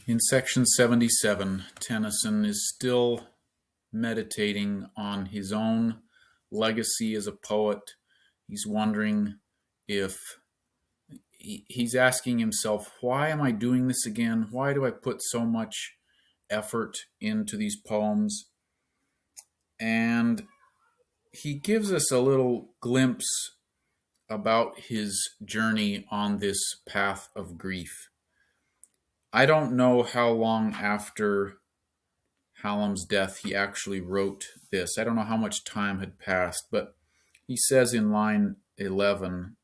In section 77, Tennyson is still meditating on his own legacy as a poet. He's wondering if he's asking himself, why am I doing this again? Why do I put so much effort into these poems? And he gives us a little glimpse about his journey on this path of grief. I don't know how long after Hallam's death he actually wrote this. I don't know how much time had passed, but he says in line 11,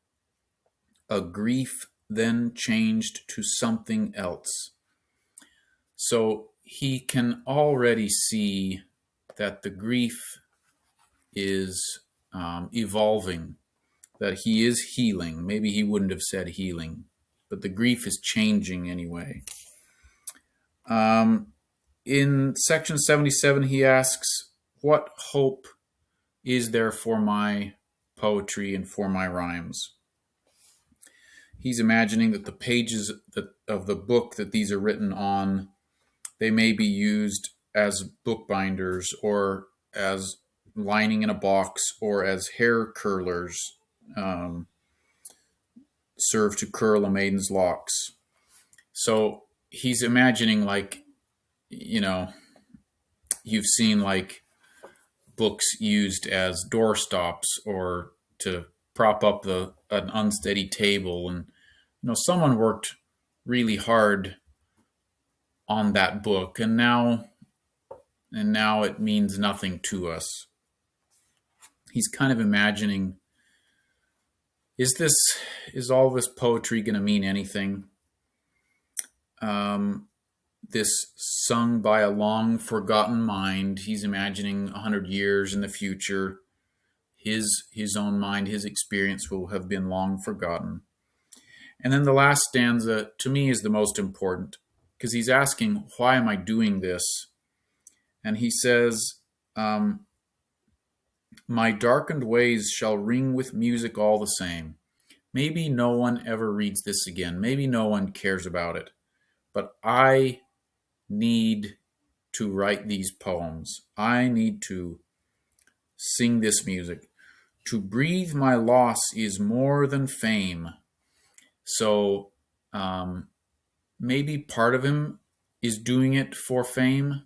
a grief then changed to something else. So he can already see that the grief is evolving, that he is healing. Maybe he wouldn't have said healing, but the grief is changing anyway. In section 77, he asks, what hope is there for my poetry and for my rhymes? He's imagining that the pages of the book that these are written on, they may be used as bookbinders or as lining in a box or as hair curlers serve to curl a maiden's locks. So he's imagining, like, you've seen like books used as doorstops or to prop up an unsteady table, and someone worked really hard on that book, and now it means nothing to us. He's kind of imagining, is all this poetry going to mean anything? This sung by a long forgotten mind. He's imagining 100 years in the future. His own mind, his experience will have been long forgotten. And then the last stanza, to me, is the most important, because he's asking, why am I doing this? And he says, my darkened ways shall ring with music all the same. Maybe no one ever reads this again. Maybe no one cares about it. But I need to write these poems. I need to sing this music. To breathe my loss is more than fame. So maybe part of him is doing it for fame,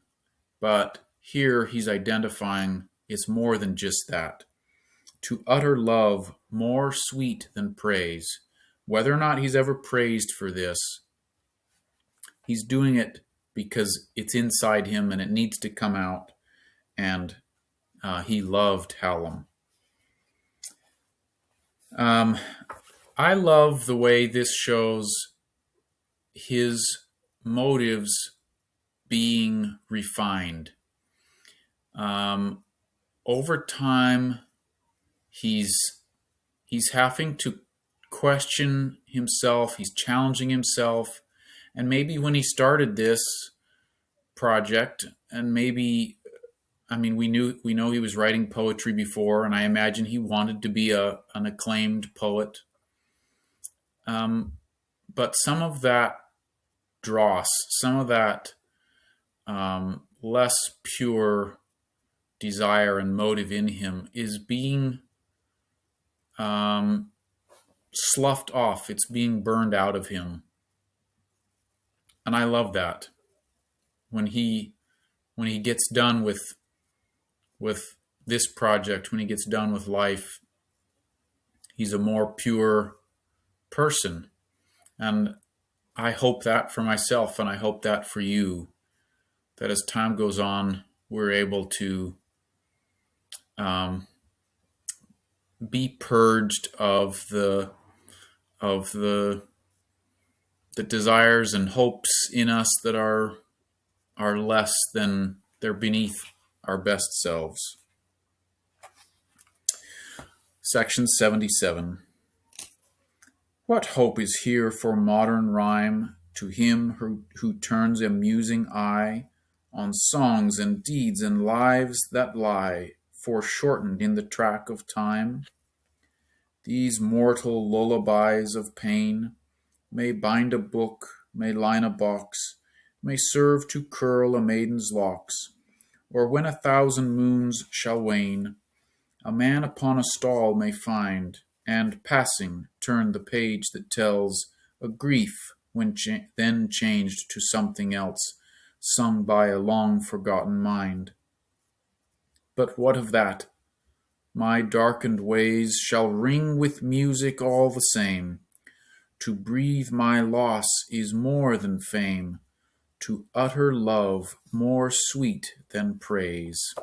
but here he's identifying it's more than just that. To utter love more sweet than praise. Whether or not he's ever praised for this, he's doing it because it's inside him and it needs to come out. And he loved Hallam. I love the way this shows his motives being refined. Over time, he's having to question himself. He's challenging himself. And maybe when he started this project, and maybe, we know he was writing poetry before, and I imagine he wanted to be an acclaimed poet. But some of that dross, some of that less pure desire and motive in him is being sloughed off. It's being burned out of him. And I love that. When he gets done with this project, when he gets done with life, he's a more pure person. And I hope that for myself, and I hope that for you, that as time goes on, we're able to be purged of the desires and hopes in us that are less than, they're beneath our best selves. Section 77. What hope is here for modern rhyme to him who turns a musing eye on songs and deeds and lives that lie foreshortened in the track of time? These mortal lullabies of pain may bind a book, may line a box, may serve to curl a maiden's locks, or when 1,000 moons shall wane, a man upon a stall may find, and, passing, turn the page that tells a grief then changed to something else, sung by a long-forgotten mind. But what of that? My darkened ways shall ring with music all the same. To breathe my loss is more than fame, to utter love more sweet than praise.